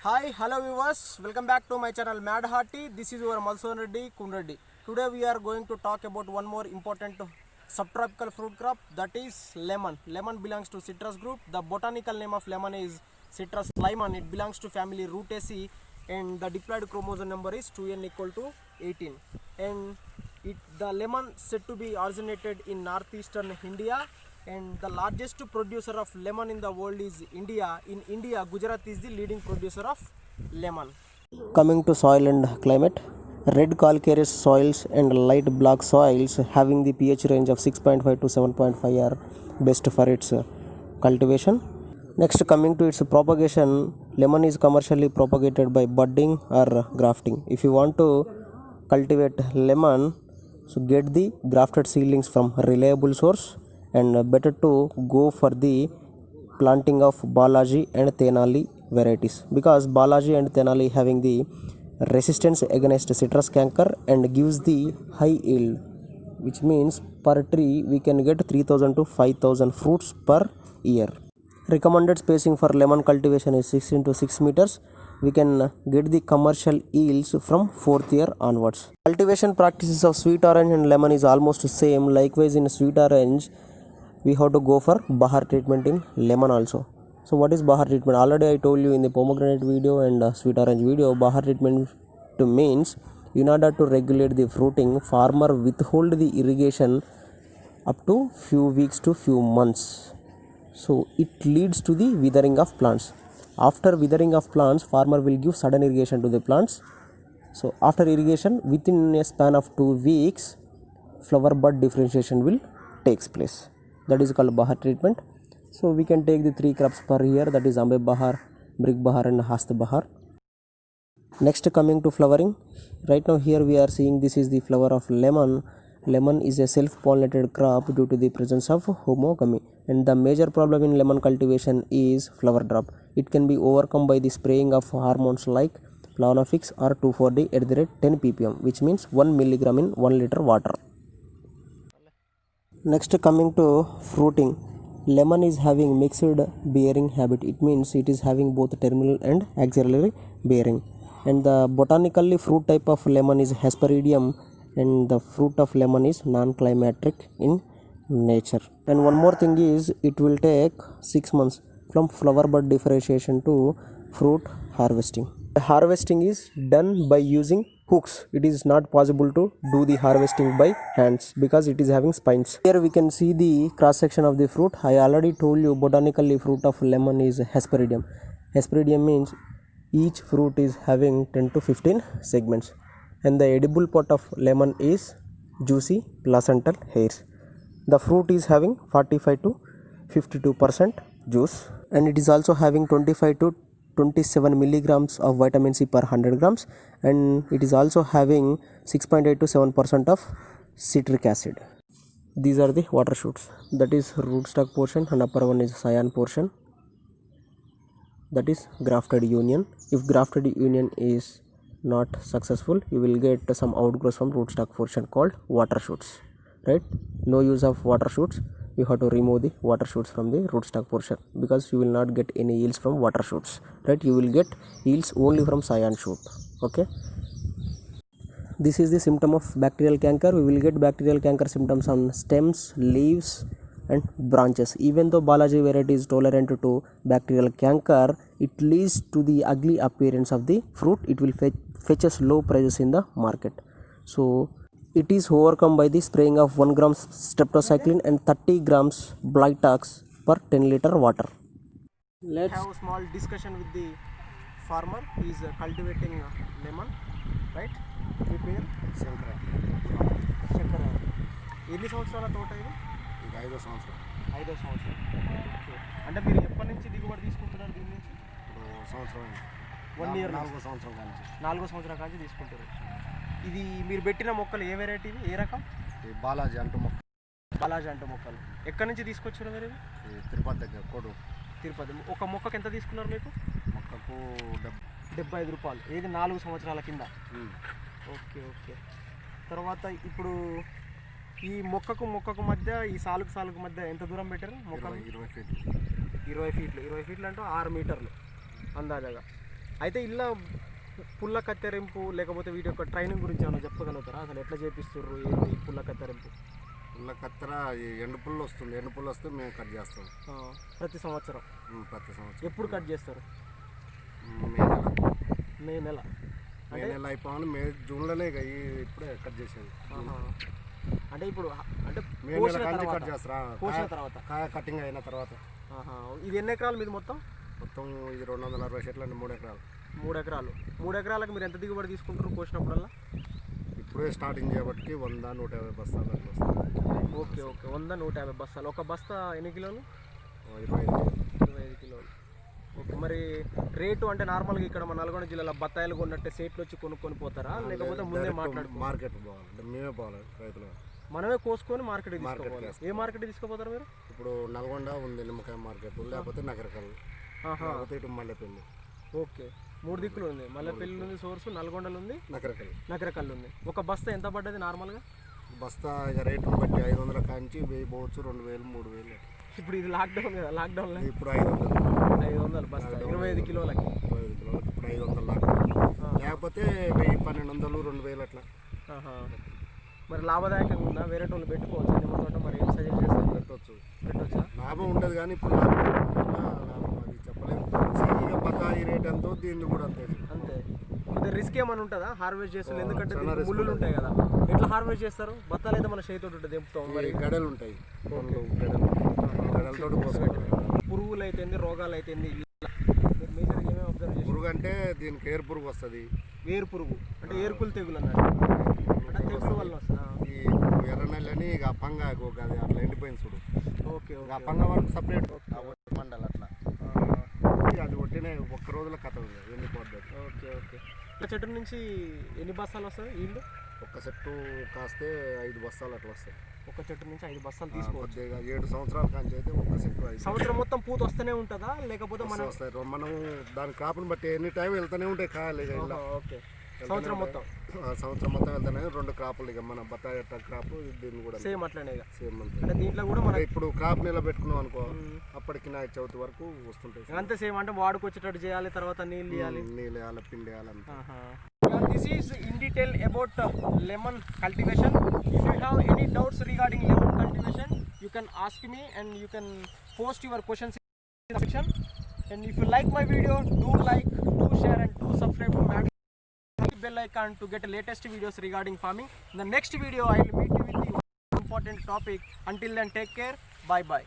Hi, hello viewers. Welcome back to my channel Mad Hearty. This is your Malson Reddy Kunreddy. Today we are going to talk about one more important subtropical fruit crop, that is lemon. Lemon belongs to citrus group. The botanical name of lemon is Citrus limon. It belongs to family Rutaceae and the diploid chromosome number is 2n equal to 18. And the lemon said to be originated in northeastern India, and the largest producer of lemon in the world is India. In India, Gujarat is the leading producer of lemon. Coming to soil and climate, red calcareous soils and light black soils having the pH range of 6.5 to 7.5 are best for its cultivation. Next, coming to its propagation, lemon is commercially propagated by budding or grafting. If you want to cultivate lemon, so get the grafted seedlings from reliable source, and better to go for the planting of Balaji and Tenali varieties, because Balaji and Tenali having the resistance against citrus canker and gives the high yield, which means per tree we can get 3000 to 5000 fruits per year. Recommended spacing for lemon cultivation is 6 into 6 meters. We can get the commercial yields from 4th year onwards. Cultivation practices of sweet orange and lemon is almost same. Likewise, in sweet orange we have to go for Bahar treatment in lemon also. So what is Bahar treatment? Already I told you in the pomegranate video and sweet orange video. Bahar treatment means, in order to regulate the fruiting, farmer withhold the irrigation up to few weeks to few months. So it leads to the withering of plants. After withering of plants, farmer will give sudden irrigation to the plants. So after irrigation, within a span of 2 weeks, flower bud differentiation will takes place. That is called Bahar treatment. So we can take the 3 crops per year, that is Ambe Bahar, Brick Bahar and Hast Bahar. Next, coming to flowering, right now here we are seeing this is the flower of lemon. Lemon is a self-pollinated crop due to the presence of homogamy, and the major problem in lemon cultivation is flower drop. It can be overcome by the spraying of hormones like Planofix or 2,4-D at the rate 10 ppm, which means 1 milligram in 1 liter water. Next, coming to fruiting, lemon is having mixed bearing habit. It means it is having both terminal and axillary bearing. And the botanically fruit type of lemon is Hesperidium, and the fruit of lemon is non-climatic in nature. And one more thing is, it will take 6 months from flower bud differentiation to fruit harvesting. The harvesting is done by using hooks. It is not possible to do the harvesting by hands because it is having spines. Here we can see the cross section of the fruit. I already told you botanically fruit of lemon is Hesperidium. Hesperidium means each fruit is having 10 to 15 segments, and the edible part of lemon is juicy placental hairs. The fruit is having 45 to 52% juice, and it is also having 25 to 27 milligrams of vitamin C per 100 grams, and it is also having 6.8 to 7% of citric acid. These are the water shoots, that is rootstock portion, and upper one is scion portion, that is grafted union. If grafted union is not successful, you will get some outgrowths from rootstock portion called water shoots, right? No use of water shoots. You have to remove the water shoots from the rootstock portion, because you will not get any yields from water shoots, right? You will get yields only from scion shoot. Okay, this is the symptom of bacterial canker. We will get bacterial canker symptoms on stems, leaves and branches. Even though Balaji variety is tolerant to bacterial canker, it leads to the ugly appearance of the fruit. It will fetches low prices in the market. So it is overcome by the spraying of 1 gram streptocycline and 30 grams Blytox per 10 liter water. Let's have a small discussion with the farmer. He is cultivating lemon, right? మీ పేరు శంకర శంకర్. ఎన్ని సంవత్సరాల తోట ఇది? ఇది 5వ సంవత్సరం. 5వ సంవత్సరం. ఓకే, అంటే మీరు ఎప్పటి నుంచి దిగుబడి తీసుకుంటున్నారు దీని నుంచి? ఇప్పుడు సంవత్సరం 1 ఇయర్. 4వ సంవత్సరం కానీ 4వ సంవత్సరం కానీ తీసుకుంటారు. ఇది మీరు పెట్టిన మొక్కలు ఏ వెరైటీ, ఏ రకం? ఈ బాలాజీ అంటూ మొక్క. బాలాజీ అంటూ మొక్కలు ఎక్కడి నుంచి తీసుకొచ్చారు మీరు? ఈ తిరుపతి దగ్గర కోడు. తిరుపతి. ఒక మొక్కకు ఎంత తీసుకున్నారు మీకు? మొక్కకు 75 రూపాయలు. ఏది 4 సంవత్సరాల కింద? Okay okay. తర్వాత ఇప్పుడు ఈ మొక్కకు మధ్య, ఈ సాలుకు మధ్య ఎంత దూరం పెట్టారు? మొక్క 20 ఫీట్లు. 20 ఫీట్లు. 20 ఫీట్లు అంటే 6 మీటర్లు అందాజగా. అయితే ఇలా పుల్ల కత్తిరింపు లేకపోతే వీటి యొక్క ట్రైనింగ్ గురించి ఏమైనా చెప్పగలుగుతారా? అసలు ఎట్లా చేపిస్తుర్రు, ఏంటి పుల్ల కత్తిరింపు? పుల్ల కత్తెర ఈ ఎండు పుల్ల వస్తుంది. ఎండు పుల్ల వస్తే మేము కట్ చేస్తాం ప్రతి సంవత్సరం. ప్రతి సంవత్సరం. ఎప్పుడు కట్ చేస్తారు? మే నెల. మే నెల మే నెల అయిపోవాలి. జూన్లోనే ఇక ఇప్పుడే కట్ చేసేది. అంటే ఇప్పుడు అంటే మే నెల కోసిన కంచి తర్వాత, కట్ చేస్తారా? కోసిన తర్వాత. కాయ కటింగ్ అయిన తర్వాత. ఇది ఎన్ని ఎకరాలు మీది మొత్తం? మొత్తం ఇది 260 చెట్లు అండి. 3 ఎకరాలు. 3 ఎకరాలు. 3 ఎకరాలకు మీరు ఎంత దిగుబడి తీసుకుంటారు కోసినప్పుడల్లా? ఇప్పుడే స్టార్టింగ్ చేయబట్టి 100-150 బస్తాలు అట్లా వస్తాయి. ఓకే ఓకే, 100-150 బస్తాలు. ఒక బస్తా ఎన్ని కిలోలు? 25 కిలోలు. ఓకే, మరి రేటు అంటే నార్మల్గా ఇక్కడ మన నల్గొండ జిల్లాలో బత్తాయిలు కొన్నట్టే సేట్లు వచ్చి కొనుక్కొని పోతారా, లేకపోతే ముందే మాట్లాడుకో? మార్కెట్ పోవాలి అంటే మేమే పోవాలి రైతులు. మనమే కోసుకొని మార్కెట్కి తీసుకోవాలి. ఏ మార్కెట్కి తీసుకుపోతారు మీరు? ఇప్పుడు నల్గొండ ఉంది నిమ్మకాయ మార్కెట్, లేకపోతే నగరకల్, లేకపోతే ఇటు మల్లెపల్లి. ఓకే, 3 దిక్కులు ఉంది. మల్లెపల్లి ఉంది, సోర్సు నల్గొండలు ఉంది, నగరకల్ ఉంది. ఒక బస్తా ఎంత పడ్డది నార్మల్గా? బస్తా ఇక రేటును బట్టి 500 కాంచి 1000 పోవచ్చు, 2000, 3000. ఇప్పుడు ఇది లాక్డౌన్ కదా, లాక్డౌన్లో ఇప్పుడు 500 బస్తా 25 కిలోలకి. 25 కిలోలకి ఇప్పుడు 500 లాక్డౌన్. లేకపోతే 1000-1200, 2000 అట్లా. మరి లాభదాయకంగా ఉందా? వేరే వాళ్ళు పెట్టుకోవచ్చు నిమ్మ తోట, మరి ఏం సజెస్ట్ చేస్తారు? పెట్టొచ్చా? లాభం ఉండదు కానీ ఇప్పుడు లాభం అది చెప్పలేము. సరిగా బత్తాయి రేట్ ఎంతో దీన్ని కూడా అంతే. అదే రిస్క్ ఏమైనా ఉంటుందా హార్వెస్ట్ చేస్తారు? ఎందుకంటే ముళ్ళులు ఉంటాయి కదా. ఎట్లా హార్వెస్ట్ చేస్తారు? బత్తాలు అయితే మన చేతితో ఉంటుంది, తెంపుతాం. మరి గడలు ఉంటాయి, గడలతో కోసుకోవాలి. పురుగులు అయితేంది, రోగాలు అయితేంది, మేజర్గా ఏమేమి అబ్జర్వ్ చేస్తారు? పురుగు అంటే దీనికి ఏరు పురుగు వస్తుంది. ఏరు పురుగు అంటే ఏరుకులు తెగులు అన్నట్టు. అంటే తెగులు వల్ల వస్తుందా? ఈ ఎర్రనల్లని ఇక అప్పంగ అది అట్లా ఎండిపోయింది చూడు. ఓకే, అప్పంగ వరకు సపరేట్ మండలి అట్లా. అది ఒట్టినే ఒక్క రోజుల కథ ఉంది, ఎండిపోద్ది. Okay okay. ఒక చెట్టు నుంచి ఎన్ని బస్తాలు వస్తాయి ఈల్డ్? ఒక్క చెట్టు కాస్తే 5 బస్తాలు అట్లా వస్తాయి. ఒక చెట్టు నుంచి 5 బస్తాలు తీసుకోవచ్చు. 7 సంవత్సరాల కాంచి అయితే ఒక్క చెట్టు 5. సంవత్సరం మొత్తం పూత వస్తూనే ఉంటుందా, లేకపోతే మనం వస్తాయి? మనం దాని క్రాప్ని బట్టి ఎనీ టైం వెళ్తూనే ఉంటాయి కాయలు. ఓకే, సంవత్సరం మొత్తం వెళ్తానే 2 క్రాపులు. ఇక మన బత్తాయి క్రాప్ దీన్ని కూడా సేమ్ అట్లనే. సేమ్ అంటే దీంట్లో కూడా మనం ఇప్పుడు క్రాప్ నిలబెట్టుకున్నాం అనుకో, అప్పటికి వినాయక చవితి వరకు వస్తుంటాయి. అంతే సేమ్. అంటే వాడుకొచ్చేటట్టు చేయాలి, తర్వాత నీళ్ళు వేయాలి, పిండి వేయాలి. This is in detail about lemon cultivation. If you have any doubts regarding lemon cultivation, you can ask me and you can post your questions in the section. And if you like my video, do like, do share and do subscribe to Mad. Hit bell icon to get latest videos regarding farming. In the next video, I will meet you with the important topic. Until then, take care. Bye bye.